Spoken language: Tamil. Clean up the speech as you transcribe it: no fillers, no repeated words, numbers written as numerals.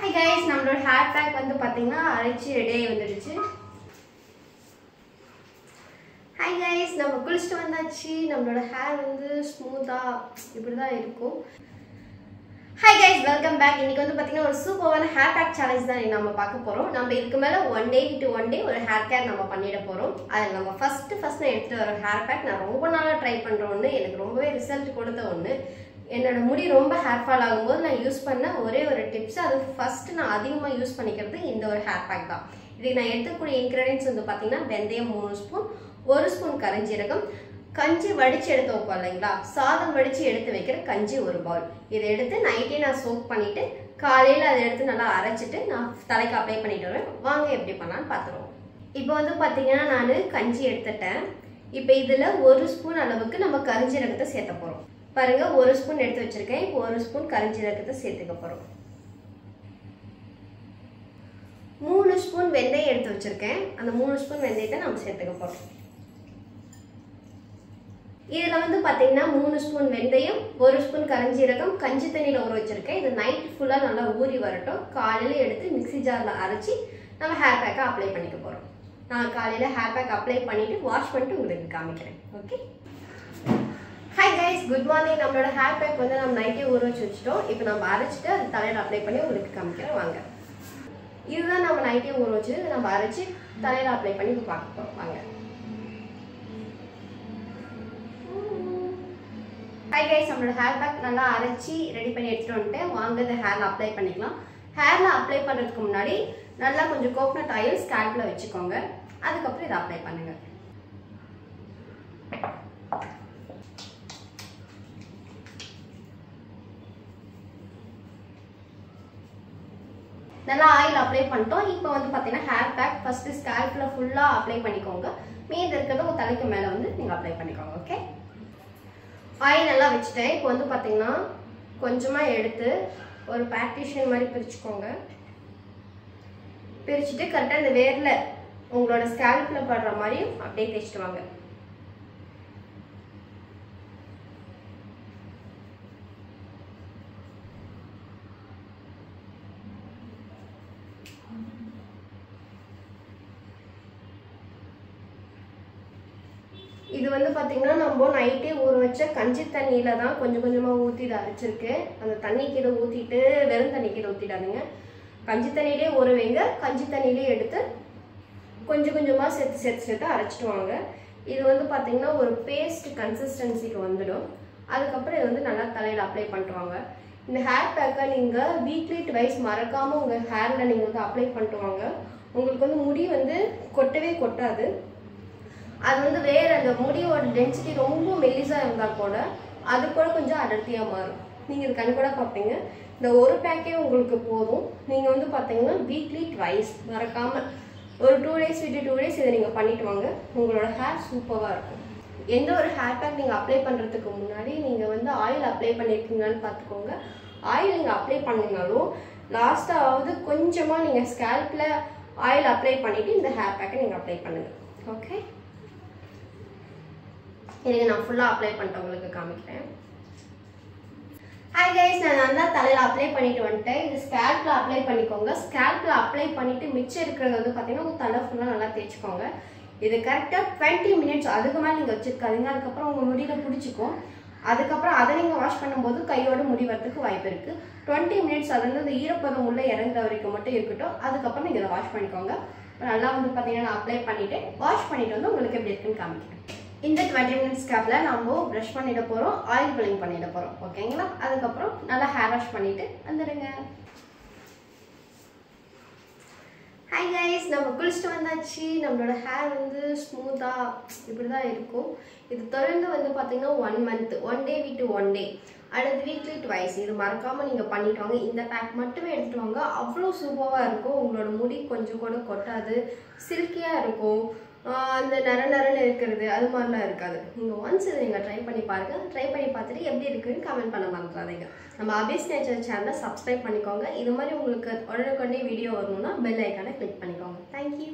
Hi guys, நம்மளோட hair pack வந்து பாத்தீங்கன்னா அரைச்சி ரெடி ஆகி வந்துடுச்சு. Hi guys, நம்ம குளிச்சிட்டு வந்தாச்சு. நம்மளோட hair வந்து ஸ்மூத்தா இப்படி தான் இருக்கும். Hi guys, welcome back. இன்னைக்கு வந்து பாத்தீங்கன்னா ஒரு சூப்பரான hair pack challenge தான் நாம பார்க்க போறோம். நம்ம இதுக்கு மேல one day to one day ஒரு hair care நம்ம பண்ணிட போறோம். அது நம்ம first நான் எடுத்து வர hair pack நான் ரொம்ப நாளா ட்ரை பண்ற ஒண்ணு. எனக்கு ரொம்பவே ரிசல்ட் கொடுத்த ஒண்ணு. என்னோட முடி ரொம்ப ஹேர் ஃபால் ஆகும்போது நான் யூஸ் பண்ண ஒரே ஒரு டிப்ஸ், அது ஃபர்ஸ்ட் நான் அதிகமாக யூஸ் பண்ணிக்கிறது இந்த ஒரு ஹேர் பேக் தான். இதுக்கு நான் எடுத்துக்கூடிய இன்க்ரீடியன்ஸ் வந்து பார்த்தீங்கன்னா வெந்தயம் 3 ஸ்பூன், 1 ஸ்பூன் கரிஞ்சீரகம், கஞ்சி வடிச்சு எடுத்து வைப்போம் இல்லைங்களா, சாதம் வடிச்சு எடுத்து வைக்கிற கஞ்சி 1 பவுல். இதை எடுத்து நைட்டே நான் சோக் பண்ணிட்டு காலையில் அதை எடுத்து நல்லா அரைச்சிட்டு நான் தலைக்கு அப்ளை பண்ணிட்டு வருவேன். வாங்க எப்படி பண்ணலான்னு பார்த்துருவோம். இப்போ வந்து பார்த்தீங்கன்னா நான் கஞ்சி எடுத்துட்டேன். இப்போ இதில் 1 ஸ்பூன் அளவுக்கு நம்ம கரிஞ்சீரகத்தை சேர்த்த போகிறோம். பாருங்க, 1 ஸ்பூன் எடுத்து வச்சிருக்கேன். இப்போ 1 ஸ்பூன் கரிஞ்சீரகத்தை சேர்த்துக்க போறோம். 3 ஸ்பூன் வெந்தயம் எடுத்து வச்சிருக்கேன். அந்த 3 ஸ்பூன் வெந்தயத்தை நம்ம சேர்த்துக்க போறோம். இதுல வந்து பாத்தீங்கன்னா 3 ஸ்பூன் வெந்தயம், 1 ஸ்பூன் கரிஞ்சீரகம் கஞ்சி தண்ணியில ஊற வச்சிருக்கேன். இது நைட் ஃபுல்லா நல்லா ஊறி வரட்டும். காலையில எடுத்து மிக்ஸி ஜார்ல அரைச்சி நம்ம ஹேர் பேக்கை அப்ளை பண்ணிக்க போறோம். நான் காலையில ஹேர் பேக் அப்ளை பண்ணிட்டு வாஷ் பண்ணிட்டு உங்களுக்கு காமிக்கிறேன். Okay. Hi guys, good morning. நம்மளோட ஹேர் பேக் வந்து நம்ம நைட்டே ஊற வச்சு வச்சுட்டோம். இப்போ நம்ம அரைச்சிட்டு அது தலையில் அப்ளை பண்ணி உங்களுக்கு காமிக்கிறேன் வாங்க. இதுதான் நம்ம நைட்டே ஊற வச்சு நம்ம அரைச்சி தலையில் அப்ளை பண்ணி இப்போ பார்க்க போகிறோம் வாங்க. ஹாய் கைஸ், நம்மளோட ஹேர் பேக் நல்லா அரைச்சி ரெடி பண்ணி எடுத்துகிட்டு வந்துட்டேன். வாங்க இதை ஹேரில் அப்ளை பண்ணிக்கலாம். ஹேரில் அப்ளை பண்ணுறதுக்கு முன்னாடி நல்லா கொஞ்சம் கோகனட் ஆயில் ஸ்கேல்பில் வச்சுக்கோங்க. அதுக்கப்புறம் இதை அப்ளை பண்ணுங்கள். நல்லா ஆயில் அப்ளை பண்ணிட்டோம். இப்போ வந்து பார்த்தீங்கன்னா ஹேர் பேக் ஃபர்ஸ்ட்டு ஸ்கேல்பில் ஃபுல்லாக அப்ளை பண்ணிக்கோங்க. மீதி இருக்கிறத உங்கள் தலைக்கு மேலே வந்து நீங்கள் அப்ளை பண்ணிக்கோங்க. ஓகே, ஆயில் நல்லா வச்சுட்டேன். இப்போ வந்து பார்த்தீங்கன்னா கொஞ்சமாக எடுத்து ஒரு பார்ட்டிஷன் மாதிரி பிரிச்சுக்கோங்க. பிரிச்சுட்டு கரெக்டாக இந்த வேரில் உங்களோட ஸ்கேல்பில் படுற மாதிரியும் அப்படியே தேய்ச்சிட்டு வாங்க. இது வந்து பார்த்தீங்கன்னா நம்ம நைட்டே ஊற வச்ச கஞ்சி தண்ணியில் தான் கொஞ்சம் கொஞ்சமாக ஊற்றி இதை அரைச்சிருக்கேன். அந்த தண்ணி கீழே ஊற்றிட்டு வெறும் தண்ணி கீழே ஊற்றிடாதீங்க. கஞ்சி தண்ணியிலே ஊற வைங்க. கஞ்சி தண்ணியிலே எடுத்து கொஞ்சம் கொஞ்சமாக சேர்த்து அரைச்சிட்டு வாங்க. இது வந்து பார்த்தீங்கன்னா ஒரு பேஸ்ட் கன்சிஸ்டன்சிக்கு வந்துடும். அதுக்கப்புறம் இது வந்து நல்லா தலையில் அப்ளை பண்ணிட்டு வாங்க. இந்த ஹேர் பேக்கை நீங்கள் வீக்லி ட்வைஸ் மறக்காமல் உங்கள் ஹேரில் நீங்கள் வந்து அப்ளை பண்ணிட்டு வாங்க. உங்களுக்கு வந்து முடி வந்து கொட்டவே கொட்டாது. அது வந்து வேறு அந்த முடியோட டென்சிட்டி ரொம்ப மெல்லிஸாக இருந்தால் கூட அது கூட கொஞ்சம் அடர்த்தியாக மாறும். நீங்கள் இது கண் கூட பார்ப்பீங்க. இந்த ஒரு பேக்கே உங்களுக்கு போதும். நீங்கள் வந்து பார்த்தீங்கன்னா வீக்லி ட்வைஸ் மறக்காமல் ஒரு 2 டேஸ் விட்டு 2 டேஸ் இதை நீங்கள் பண்ணிட்டு வாங்க. உங்களோட ஹேர் சூப்பராக இருக்கும். எந்த ஒரு ஹேர் பேக் நீங்கள் அப்ளை பண்ணுறதுக்கு முன்னாடி நீங்கள் வந்து ஆயில் அப்ளை பண்ணியிருக்கீங்களான்னு பார்த்துக்கோங்க. ஆயில் நீங்கள் அப்ளை பண்ணிங்கனாலும் லாஸ்ட்டாவது கொஞ்சமாக நீங்கள் ஸ்கேல்பில் ஆயில் அப்ளை பண்ணிவிட்டு இந்த ஹேர் பேக்கை நீங்கள் அப்ளை பண்ணுங்கள். ஓகே, இதுக்கு நான் ஃபுல்லாக அப்ளை பண்ணிட்டு உங்களுக்கு காமிக்கிறேன். ஹாய் கைஸ், நான் நல்லா தலையில் அப்ளை பண்ணிட்டு வந்துட்டேன். இது ஸ்கேல்பில் அப்ளை பண்ணிக்கோங்க. ஸ்கேல்பில் அப்ளை பண்ணிவிட்டு மிச்சம் இருக்கிறது வந்து பார்த்தீங்கன்னா உங்கள் தலை ஃபுல்லாக நல்லா தேய்ச்சிக்கோங்க. இது கரெக்டாக 20 மினிட்ஸ் அதுக்கு மேலே நீங்கள் வச்சுருக்காதீங்க. அதுக்கப்புறம் உங்கள் முடியில் பிடிச்சிக்கும். அதுக்கப்புறம் அதை நீங்கள் வாஷ் பண்ணும்போது கையோடு முடி வரதுக்கு வாய்ப்பு இருக்குது. 20 மினிட்ஸ் அது வந்து ஈரப்பதம் உள்ளே இறங்குற வரைக்கும் மட்டும் இருக்கட்டும். அதுக்கப்புறம் நீங்கள் இதை வாஷ் பண்ணிக்கோங்க. நல்லா வந்து பார்த்தீங்கன்னா நான் அப்ளை பண்ணிவிட்டு வாஷ் பண்ணிவிட்டு வந்து உங்களுக்கு எப்படி இருக்குன்னு காமிக்கிறேன். இந்த 20 மினிட்ஸ் கேப்பில் நம்ம ப்ரஷ் பண்ணிட போகிறோம், ஆயில் புல்லிங் பண்ணிட போகிறோம். ஓகேங்களா? அதுக்கப்புறம் நல்லா ஹேர் வாஷ் பண்ணிவிட்டு வந்துடுங்க. ஹாய் கைஸ், நம்ம குளிச்சுட்டு வந்தாச்சு. நம்மளோட ஹேர் வந்து ஸ்மூத்தாக இப்படி தான் இருக்கும். இது தொடர்ந்து வந்து பார்த்தீங்கன்னா 1 மந்த், 1 டே விட்டு 1 டே, அடுத்து வீக்லி ட்வைஸ் இது மறக்காமல் நீங்கள் பண்ணிட்டு வாங்க. இந்த பேக் மட்டுமே எடுத்துகிட்டு வாங்க. அவ்வளோ சூப்பராக இருக்கும். உங்களோட முடி கொஞ்சம் கூட கொட்டாது, சில்கியாக இருக்கும். அந்த நரன்னு இருக்கிறது அது மாதிரிலாம் இருக்காது. நீங்கள் ஒன்ஸ் இதை நீங்கள் ட்ரை பண்ணி பாருங்கள். ட்ரை பண்ணி பார்த்துட்டு எப்படி இருக்குன்னு கமெண்ட் பண்ண மறந்துடாதீங்க. நம்ம அபிஸ் நேச்சர் சேனலை சப்ஸ்கிரைப் பண்ணிக்கோங்க. இது மாதிரி உங்களுக்கு உடனுக்குடனே வீடியோ வரணும்னா பெல் ஐக்கானை கிளிக் பண்ணிக்கோங்க. தேங்க்யூ.